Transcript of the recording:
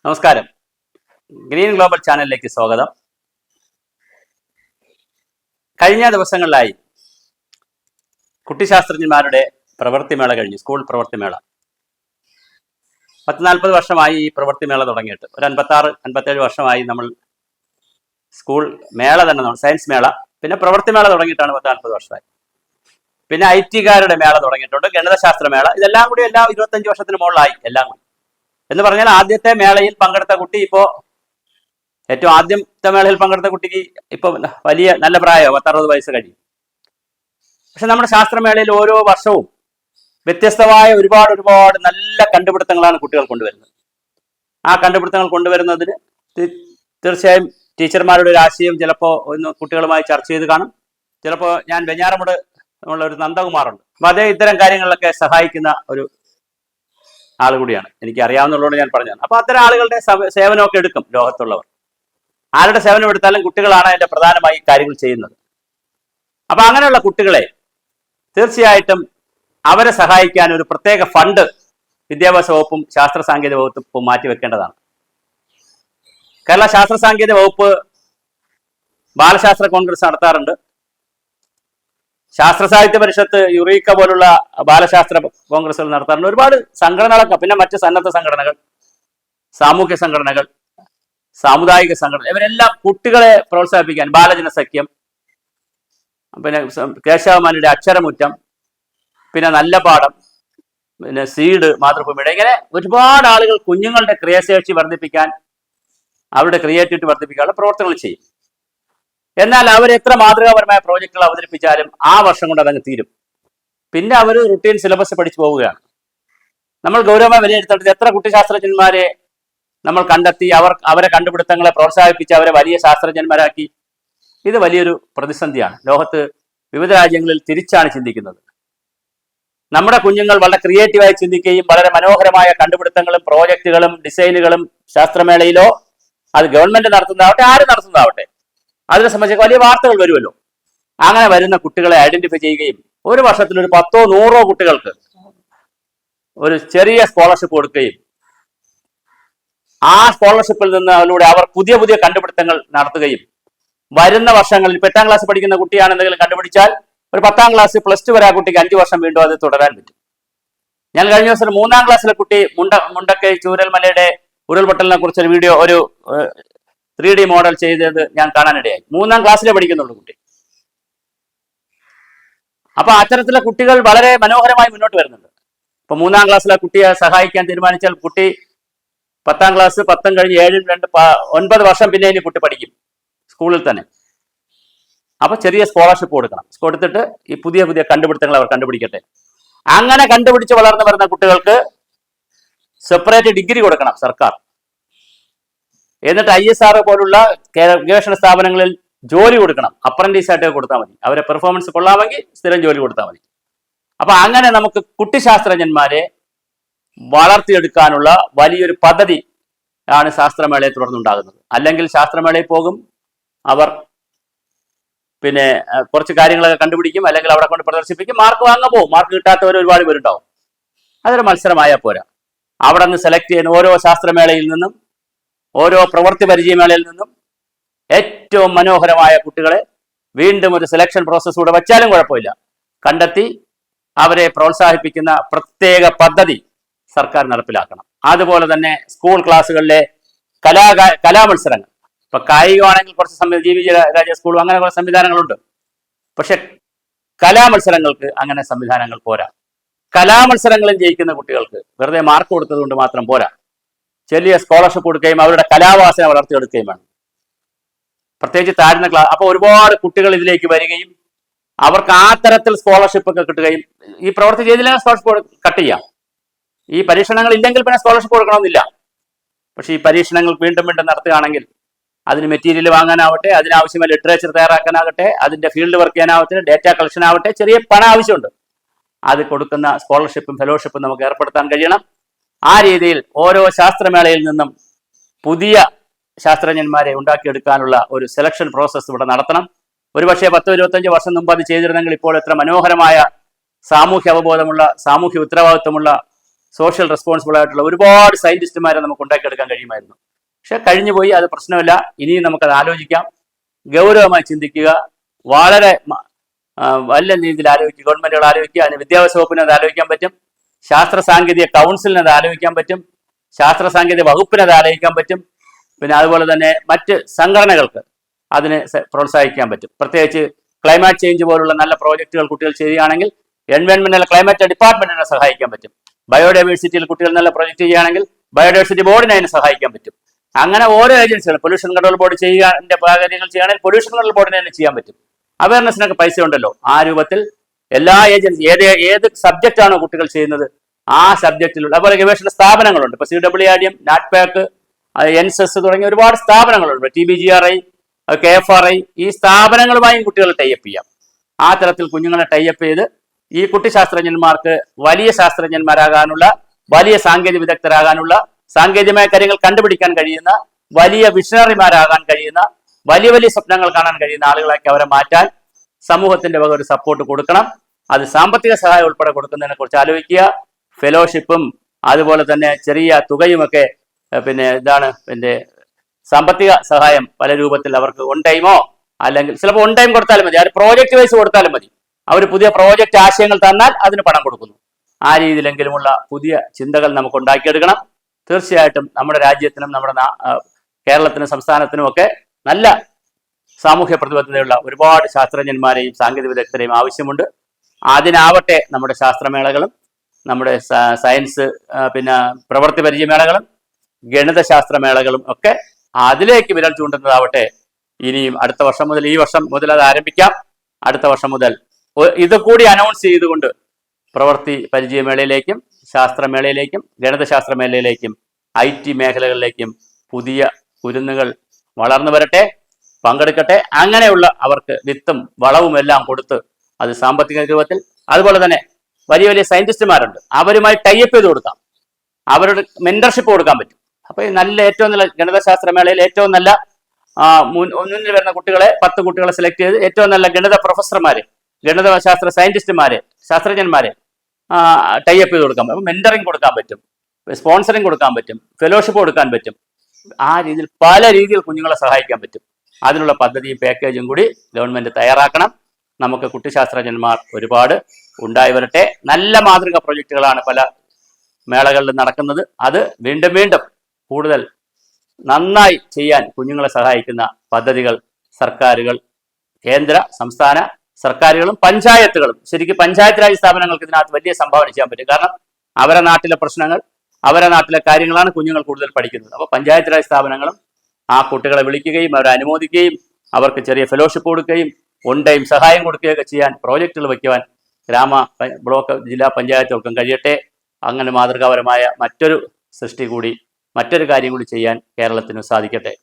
നമസ്കാരം. Green global ചാനലിലേക്ക് സ്വാഗതം. കഴിഞ്ഞ ദിവസങ്ങളിലായി കുട്ടിശാസ്ത്രജ്ഞന്മാരുടെ പ്രവൃത്തിമേള കഴിഞ്ഞു. സ്കൂൾ പ്രവൃത്തിമേള 40 വർഷമായി ഈ പ്രവൃത്തിമേള തുടങ്ങിയിട്ട്. ഒരു 56-57 വർഷമായി നമ്മൾ സ്കൂൾ മേള തന്നെ, സയൻസ് മേള, പിന്നെ പ്രവൃത്തിമേള തുടങ്ങിയിട്ടാണ് 40 വർഷമായി. പിന്നെ IT-കാരുടെ മേള തുടങ്ങിയിട്ടുണ്ട്, ഗണിതശാസ്ത്ര മേള. ഇതെല്ലാം കൂടി 25 വർഷത്തിന് മുകളിലായി എല്ലാം കൂടി. എന്ന് പറഞ്ഞാൽ ആദ്യത്തെ മേളയിൽ പങ്കെടുത്ത കുട്ടി ഏറ്റവും ആദ്യത്തെ മേളയിൽ പങ്കെടുത്ത കുട്ടിക്ക് ഇപ്പോൾ വലിയ നല്ല പ്രായമോ 60 വയസ്സ് കഴിയും. പക്ഷെ നമ്മുടെ ശാസ്ത്രമേളയിൽ ഓരോ വർഷവും വ്യത്യസ്തമായ ഒരുപാട് നല്ല കണ്ടുപിടുത്തങ്ങളാണ് കുട്ടികൾ കൊണ്ടുവരുന്നത്. ആ കണ്ടുപിടുത്തങ്ങൾ കൊണ്ടുവരുന്നതിന് തീർച്ചയായും ടീച്ചർമാരുടെ ഒരു ആശയം ചിലപ്പോൾ ഒന്ന് കുട്ടികളുമായി ചർച്ച ചെയ്ത് കാണും. ചിലപ്പോൾ ഞാൻ വെഞ്ഞാറമൂട് ഉള്ള ഒരു നന്ദകുമാറുണ്ട്, അപ്പൊ അതേ ഇത്തരം കാര്യങ്ങളിലൊക്കെ സഹായിക്കുന്ന ഒരു ആൾ കൂടിയാണ്. എനിക്ക് അറിയാവുന്നതുകൊണ്ട് ഞാൻ പറഞ്ഞത്. അപ്പൊ അത്തരം ആളുകളുടെ സേവനമൊക്കെ എടുക്കും ലോകത്തുള്ളവർ. ആരുടെ സേവനം എടുത്താലും കുട്ടികളാണ് അതിന്റെ പ്രധാനമായി കാര്യങ്ങൾ ചെയ്യുന്നത്. അപ്പൊ അങ്ങനെയുള്ള കുട്ടികളെ തീർച്ചയായിട്ടും അവരെ സഹായിക്കാൻ ഒരു പ്രത്യേക ഫണ്ട് വിദ്യാഭ്യാസ വകുപ്പും ശാസ്ത്ര സാങ്കേതിക വകുപ്പും മാറ്റിവെക്കേണ്ടതാണ്. കേരള ശാസ്ത്ര സാങ്കേതിക വകുപ്പ് ബാലശാസ്ത്ര കോൺഗ്രസ് നടത്താറുണ്ട്. ശാസ്ത്ര സാഹിത്യ പരിഷത്ത്, യുറീക്ക പോലുള്ള ബാലശാസ്ത്ര കോൺഗ്രസുകൾ നടത്താറുണ്ട്. ഒരുപാട് സംഘടനകളൊക്കെ, പിന്നെ മറ്റ് സന്നദ്ധ സംഘടനകൾ, സാമൂഹ്യ സംഘടനകൾ, സാമുദായിക സംഘടന, ഇവരെല്ലാം കുട്ടികളെ പ്രോത്സാഹിപ്പിക്കാൻ ബാലജന സഖ്യം, പിന്നെ കേശവമാനിയുടെ അക്ഷരമുറ്റം, പിന്നെ നല്ല പാഠം, പിന്നെ സീഡ്, മാതൃഭൂമിയുടെ, ഇങ്ങനെ ഒരുപാട് ആളുകൾ കുഞ്ഞുങ്ങളുടെ ക്രിയാശേഷി വർദ്ധിപ്പിക്കാൻ, അവരുടെ ക്രിയേറ്റിവിറ്റി വർദ്ധിപ്പിക്കാനുള്ള പ്രവർത്തനങ്ങൾ ചെയ്യും. എന്നാൽ അവർ എത്ര മാതൃകാപരമായ പ്രോജക്റ്റുകൾ അവതരിപ്പിച്ചാലും ആ വർഷം കൊണ്ട് അതങ്ങ് തീരും. പിന്നെ അവർ റുട്ടീൻ സിലബസ് പഠിച്ചു പോവുകയാണ്. നമ്മൾ ഗൗരവമായി വിലയിരുത്തേണ്ടത് എത്ര കുട്ടിശാസ്ത്രജ്ഞന്മാരെ നമ്മൾ കണ്ടെത്തി, അവരെ കണ്ടുപിടുത്തങ്ങളെ പ്രോത്സാഹിപ്പിച്ച് അവരെ വലിയ ശാസ്ത്രജ്ഞന്മാരാക്കി. ഇത് വലിയൊരു പ്രതിസന്ധിയാണ്. ലോകത്ത് വിവിധ രാജ്യങ്ങളിൽ തിരിച്ചാണ് ചിന്തിക്കുന്നത്. നമ്മുടെ കുഞ്ഞുങ്ങൾ വളരെ ക്രിയേറ്റീവായി ചിന്തിക്കുകയും വളരെ മനോഹരമായ കണ്ടുപിടുത്തങ്ങളും പ്രോജക്റ്റുകളും ഡിസൈനുകളും ശാസ്ത്രമേളയിലോ, അത് ഗവൺമെന്റ് നടത്തുന്നതാവട്ടെ ആര് നടത്തുന്നതാവട്ടെ, അതിനെ സംബന്ധിച്ച് വലിയ വാർത്തകൾ വരുമല്ലോ. അങ്ങനെ വരുന്ന കുട്ടികളെ ഐഡന്റിഫൈ ചെയ്യുകയും ഒരു വർഷത്തിൽ ഒരു 10-100 കുട്ടികൾക്ക് ഒരു ചെറിയ സ്കോളർഷിപ്പ് കൊടുക്കുകയും ആ സ്കോളർഷിപ്പിൽ നിന്ന് അതിലൂടെ അവർ പുതിയ കണ്ടുപിടുത്തങ്ങൾ നടത്തുകയും വരുന്ന വർഷങ്ങളിൽ, ഇപ്പൊ 8ാം ക്ലാസ് പഠിക്കുന്ന കുട്ടിയാണ് എന്തെങ്കിലും കണ്ടുപിടിച്ചാൽ ഒരു 10ാം ക്ലാസ് +2 വരെ ആ കുട്ടിക്ക് 5 വർഷം വീണ്ടും അത് തുടരാൻ പറ്റും. ഞാൻ കഴിഞ്ഞ ദിവസം 3ാം ക്ലാസ്സിലെ കുട്ടി മുണ്ടക്കൈ ചൂരൽമലയുടെ ഉരുൾപൊട്ടലിനെ കുറിച്ചൊരു വീഡിയോ, ഒരു 3D മോഡൽ ചെയ്തത് ഞാൻ കാണാനിടയായി. 3ാം ക്ലാസ്സിലെ പഠിക്കുന്നുള്ളൂ കുട്ടി. അപ്പൊ അത്തരത്തിലുള്ള കുട്ടികൾ വളരെ മനോഹരമായി മുന്നോട്ട് വരുന്നുണ്ട്. ഇപ്പൊ 3ാം ക്ലാസ്സിലെ കുട്ടിയെ സഹായിക്കാൻ തീരുമാനിച്ചാൽ കുട്ടി 10ാം ക്ലാസ് 10 കഴിഞ്ഞ് 9 വർഷം പിന്നെ ഇനി കുട്ടി പഠിക്കും സ്കൂളിൽ തന്നെ. അപ്പൊ ചെറിയ സ്കോളർഷിപ്പ് കൊടുക്കണം. കൊടുത്തിട്ട് ഈ പുതിയ കണ്ടുപിടുത്തങ്ങൾ അവർ കണ്ടുപിടിക്കട്ടെ. അങ്ങനെ കണ്ടുപിടിച്ച് വളർന്നു വരുന്ന കുട്ടികൾക്ക് സെപ്പറേറ്റ് ഡിഗ്രി കൊടുക്കണം സർക്കാർ. എന്നിട്ട് ISR പോലുള്ള ഗവേഷണ സ്ഥാപനങ്ങളിൽ ജോലി കൊടുക്കണം. അപ്രന്റീസായിട്ട് കൊടുത്താൽ മതി. അവരെ പെർഫോമൻസ് കൊള്ളാമെങ്കിൽ സ്ഥിരം ജോലി കൊടുത്താൽ മതി. അപ്പൊ അങ്ങനെ നമുക്ക് കുട്ടിശാസ്ത്രജ്ഞന്മാരെ വളർത്തിയെടുക്കാനുള്ള വലിയൊരു പദ്ധതി ആണ് ശാസ്ത്രമേളയെ തുടർന്നുണ്ടാകുന്നത്. അല്ലെങ്കിൽ ശാസ്ത്രമേളയിൽ പോകും, അവർ പിന്നെ കുറച്ച് കാര്യങ്ങളൊക്കെ കണ്ടുപിടിക്കും, അല്ലെങ്കിൽ അവിടെ കൊണ്ട് പ്രദർശിപ്പിക്കും, മാർക്ക് വാങ്ങാൻ പോകും. മാർക്ക് കിട്ടാത്തവർ ഒരുപാട് പേരുണ്ടാവും. അതൊരു മത്സരമായാൽ പോരാ. അവിടെ നിന്ന് സെലക്ട് ചെയ്യുന്ന ഓരോ ശാസ്ത്രമേളയിൽ നിന്നും, ഓരോ പ്രവൃത്തി പരിചയമേളയിൽ നിന്നും ഏറ്റവും മനോഹരമായ കുട്ടികളെ വീണ്ടും ഒരു സെലക്ഷൻ പ്രോസസ് കൂടെ വച്ചാലും കുഴപ്പമില്ല, കണ്ടെത്തി അവരെ പ്രോത്സാഹിപ്പിക്കുന്ന പ്രത്യേക പദ്ധതി സർക്കാർ നടപ്പിലാക്കണം. അതുപോലെ തന്നെ സ്കൂൾ ക്ലാസ്സുകളിലെ കലാമത്സരങ്ങൾ, ഇപ്പൊ കായികമാണെങ്കിൽ കുറച്ച് ജീവി രാജ്യ സ്കൂളും അങ്ങനെ കുറച്ച് സംവിധാനങ്ങളുണ്ട്. പക്ഷെ കലാമത്സരങ്ങൾക്ക് അങ്ങനെ സംവിധാനങ്ങൾ പോരാ. കലാമത്സരങ്ങളിൽ ജയിക്കുന്ന കുട്ടികൾക്ക് വെറുതെ മാർക്ക് കൊടുത്തത് കൊണ്ട് മാത്രം പോരാ. ചെറിയ സ്കോളർഷിപ്പ് കൊടുക്കുകയും അവരുടെ കലാവാസന വളർത്തിയെടുക്കുകയും വേണം, പ്രത്യേകിച്ച് താഴ്ന്ന ക്ലാസ്. അപ്പൊ ഒരുപാട് കുട്ടികൾ ഇതിലേക്ക് വരികയും അവർക്ക് ആ തരത്തിൽ സ്കോളർഷിപ്പ് ഒക്കെ കിട്ടുകയും, ഈ പ്രവൃത്തി ചെയ്തില്ലെങ്കിൽ സ്കോളർഷിപ്പ് കട്ട് ചെയ്യാം. ഈ പരീക്ഷണങ്ങൾ ഇല്ലെങ്കിൽ പിന്നെ സ്കോളർഷിപ്പ് കൊടുക്കണമെന്നില്ല. പക്ഷെ ഈ പരീക്ഷണങ്ങൾ വീണ്ടും നടത്തുകയാണെങ്കിൽ അതിന് മെറ്റീരിയൽ വാങ്ങാനാവട്ടെ, അതിനാവശ്യമായ ലിറ്ററേച്ചർ തയ്യാറാക്കാനാകട്ടെ, അതിന്റെ ഫീൽഡ് വർക്ക് ചെയ്യാനാവട്ടെ, ഡേറ്റ കളക്ഷൻ ആവട്ടെ, ചെറിയ പണം ആവശ്യമുണ്ട്. അത് കൊടുക്കുന്ന സ്കോളർഷിപ്പും ഫെലോഷിപ്പും നമുക്ക് ഏർപ്പെടുത്താൻ കഴിയണം. ആ രീതിയിൽ ഓരോ ശാസ്ത്രമേളയിൽ നിന്നും പുതിയ ശാസ്ത്രജ്ഞന്മാരെ ഉണ്ടാക്കിയെടുക്കാനുള്ള ഒരു സെലക്ഷൻ പ്രോസസ്സ് ഇവിടെ നടത്തണം. ഒരുപക്ഷെ 10-25 വർഷം മുമ്പ് അത് ചെയ്തിരുന്നെങ്കിൽ ഇപ്പോൾ എത്ര മനോഹരമായ സാമൂഹ്യ അവബോധമുള്ള, സാമൂഹ്യ ഉത്തരവാദിത്വമുള്ള സോഷ്യൽ റെസ്പോൺസിബിൾ ആയിട്ടുള്ള ഒരുപാട് സയന്റിസ്റ്റുമാരെ നമുക്ക് ഉണ്ടാക്കിയെടുക്കാൻ കഴിയുമായിരുന്നു. പക്ഷെ കഴിഞ്ഞു പോയി, അത് പ്രശ്നമില്ല. ഇനിയും നമുക്കത് ആലോചിക്കാം, ഗൗരവമായി ചിന്തിക്കുക, വളരെ വലിയ രീതിയിൽ ആലോചിക്കുക. ഗവൺമെന്റുകൾ ആലോചിക്കുക, അതിന് വിദ്യാഭ്യാസ വകുപ്പിന് അത് ആലോചിക്കാൻ പറ്റും, ശാസ്ത്ര സാങ്കേതിക കൗൺസിലിന് അത് ആലോചിക്കാൻ പറ്റും, ശാസ്ത്ര സാങ്കേതിക വകുപ്പിന് അത് ആലോചിക്കാൻ പറ്റും. പിന്നെ അതുപോലെ തന്നെ മറ്റ് സംഘടനകൾക്ക് അതിനെ പ്രോത്സാഹിക്കാൻ പറ്റും. പ്രത്യേകിച്ച് ക്ലൈമാറ്റ് ചേഞ്ച് പോലുള്ള നല്ല പ്രോജക്റ്റുകൾ കുട്ടികൾ ചെയ്യുകയാണെങ്കിൽ എൻവയോൺമെന്റൽ ക്ലൈമറ്റ് ഡിപ്പാർട്ട്മെന്റിനെ സഹായിക്കാൻ പറ്റും. ബയോഡൈവേഴ്സിറ്റിയിൽ കുട്ടികൾ നല്ല പ്രൊജക്ട് ചെയ്യുകയാണെങ്കിൽ ബയോഡൈവേഴ്സിറ്റി ബോർഡിനെ അതിനെ സഹായിക്കാൻ പറ്റും. അങ്ങനെ ഓരോ ഏജൻസികളും പൊല്യൂഷൻ കൺട്രോൾ ബോർഡ് ചെയ്യുക കാര്യങ്ങൾ ചെയ്യുകയാണെങ്കിൽ പൊല്യൂഷൻ കൺട്രോൾ ബോർഡിനെ തന്നെ ചെയ്യാൻ പറ്റും. അവയർനെസ്സിനൊക്കെ പൈസ ഉണ്ടല്ലോ. ആ രൂപത്തിൽ എല്ലാ ഏജൻസി ഏത് സബ്ജക്റ്റ് ആണോ കുട്ടികൾ ചെയ്യുന്നത് ആ സബ്ജക്റ്റിലുള്ള അതുപോലെ ഗവേഷണ സ്ഥാപനങ്ങളുണ്ട്. ഇപ്പൊ CWRDM, നാറ്റ്പാക്ക്, NSS തുടങ്ങിയ ഒരുപാട് സ്ഥാപനങ്ങളുണ്ട്. TBGRI, KFRI, ഈ സ്ഥാപനങ്ങളുമായും കുട്ടികൾ ടൈപ്പ് ചെയ്യാം. ആ തരത്തിൽ കുഞ്ഞുങ്ങളെ ടൈപ്പ് ചെയ്ത് ഈ കുട്ടി ശാസ്ത്രജ്ഞന്മാർക്ക് വലിയ ശാസ്ത്രജ്ഞന്മാരാകാനുള്ള, വലിയ സാങ്കേതിക വിദഗ്ധരാകാനുള്ള, സാങ്കേതികമായ കാര്യങ്ങൾ കണ്ടുപിടിക്കാൻ കഴിയുന്ന, വലിയ വിഷണറിമാരാകാൻ കഴിയുന്ന, വലിയ വലിയ സ്വപ്നങ്ങൾ കാണാൻ കഴിയുന്ന ആളുകളാക്കി അവരെ മാറ്റാൻ സമൂഹത്തിന്റെ വക ഒരു സപ്പോർട്ട് കൊടുക്കണം. അത് സാമ്പത്തിക സഹായം ഉൾപ്പെടെ കൊടുക്കുന്നതിനെ കുറിച്ച് ആലോചിക്കുക. ഫെലോഷിപ്പും അതുപോലെ തന്നെ ചെറിയ തുകയുമൊക്കെ പിന്നെ സാമ്പത്തിക സഹായം പല രൂപത്തിൽ അവർക്ക് ഓൺ ടൈമോ അല്ലെങ്കിൽ ചിലപ്പോൾ ഓൺ ടൈം കൊടുത്താലും മതി, അവർ പ്രോജക്റ്റ് വൈസ് കൊടുത്താലും മതി. അവർ പുതിയ പ്രോജക്റ്റ് ആശയങ്ങൾ തന്നാൽ അതിന് പണം കൊടുക്കുന്നു. ആ രീതിയിലെങ്കിലുമുള്ള പുതിയ ചിന്തകൾ നമുക്ക് ഉണ്ടാക്കിയെടുക്കണം. തീർച്ചയായിട്ടും നമ്മുടെ രാജ്യത്തിനും നമ്മുടെ കേരളത്തിനും സംസ്ഥാനത്തിനും ഒക്കെ നല്ല സാമൂഹ്യ പ്രതിബദ്ധതയുള്ള ഒരുപാട് ശാസ്ത്രജ്ഞന്മാരെയും സാങ്കേതിക വിദഗ്ധരെയും ആവശ്യമുണ്ട്. അതിനാവട്ടെ നമ്മുടെ ശാസ്ത്രമേളകളും നമ്മുടെ സയൻസ് പിന്നെ പ്രവൃത്തി പരിചയമേളകളും ഗണിതശാസ്ത്രമേളകളും ഒക്കെ അതിലേക്ക് വിരൽ ചൂണ്ടുന്നതാവട്ടെ. ഇനിയും അടുത്ത വർഷം മുതൽ, ഈ വർഷം മുതൽ അത് ആരംഭിക്കാം. അടുത്ത വർഷം മുതൽ ഇത് കൂടി അനൗൺസ് ചെയ്തുകൊണ്ട് പ്രവൃത്തി പരിചയമേളയിലേക്കും ശാസ്ത്രമേളയിലേക്കും ഗണിതശാസ്ത്രമേളയിലേക്കും IT മേഖലകളിലേക്കും പുതിയ കുരുന്നുകൾ വളർന്നു വരട്ടെ, പങ്കെടുക്കട്ടെ. അങ്ങനെയുള്ള അവർക്ക് വിത്തും വളവും എല്ലാം കൊടുത്ത് അത് സാമ്പത്തിക രൂപത്തിൽ, അതുപോലെ തന്നെ വലിയ വലിയ സയന്റിസ്റ്റുമാരുണ്ട്, അവരുമായി ടൈപ്പ് ചെയ്ത് കൊടുക്കാം, അവരുടെ മെന്റർഷിപ്പ് കൊടുക്കാൻ പറ്റും. അപ്പൊ നല്ല ഏറ്റവും നല്ല ഗണിതശാസ്ത്രമേളയിൽ ഏറ്റവും നല്ല മുന്നിൽ വരുന്ന കുട്ടികളെ 10 കുട്ടികളെ സെലക്ട് ചെയ്ത് ഏറ്റവും നല്ല ഗണിത പ്രൊഫസർമാരെ, ഗണിതശാസ്ത്ര സയന്റിസ്റ്റുമാരെ, ശാസ്ത്രജ്ഞന്മാരെ ടൈപ്പ് ചെയ്ത് കൊടുക്കാൻ പറ്റും. മെന്ററിങ് കൊടുക്കാൻ പറ്റും, സ്പോൺസറിങ് കൊടുക്കാൻ പറ്റും, ഫെലോഷിപ്പ് കൊടുക്കാൻ പറ്റും. ആ രീതിയിൽ പല രീതിയിൽ കുഞ്ഞുങ്ങളെ സഹായിക്കാൻ പറ്റും. അതിനുള്ള പദ്ധതിയും പാക്കേജും കൂടി ഗവൺമെന്റ് തയ്യാറാക്കണം. നമുക്ക് കുട്ടിശാസ്ത്രജ്ഞന്മാർ ഒരുപാട് ഉണ്ടായി വരട്ടെ. നല്ല മാതൃക പ്രൊജക്റ്റുകളാണ് പല മേളകളിലും നടക്കുന്നത്. അത് വീണ്ടും വീണ്ടും കൂടുതൽ നന്നായി ചെയ്യാൻ കുഞ്ഞുങ്ങളെ സഹായിക്കുന്ന പദ്ധതികൾ സർക്കാരുകൾ, കേന്ദ്ര സംസ്ഥാന സർക്കാരുകളും പഞ്ചായത്തുകളും, ശരിക്കും പഞ്ചായത്ത് രാജ് സ്ഥാപനങ്ങൾക്ക് ഇതിനകത്ത് വലിയ സംഭാവന ചെയ്യാൻ പറ്റും. കാരണം അവരെ നാട്ടിലെ പ്രശ്നങ്ങൾ, അവരെ നാട്ടിലെ കാര്യങ്ങളാണ് കുഞ്ഞുങ്ങൾ കൂടുതൽ പഠിക്കുന്നത്. അപ്പോൾ പഞ്ചായത്ത് രാജ് സ്ഥാപനങ്ങളും ആ കുട്ടികളെ വിളിക്കുകയും അവരെ അനുമോദിക്കുകയും അവർക്ക് ചെറിയ ഫെലോഷിപ്പ് കൊടുക്കുകയും ഓൺ ടൈം സഹായം കൊടുക്കുകയൊക്കെ ചെയ്യാൻ, പ്രോജക്റ്റുകൾ വയ്ക്കുവാൻ ഗ്രാമ, ബ്ലോക്ക്, ജില്ലാ പഞ്ചായത്തുകൾക്കും കഴിയട്ടെ. അങ്ങനെ മാതൃകാപരമായ മറ്റൊരു സൃഷ്ടി കൂടി, മറ്റൊരു കാര്യം കൂടി ചെയ്യാൻ കേരളത്തിന് സാധിക്കട്ടെ.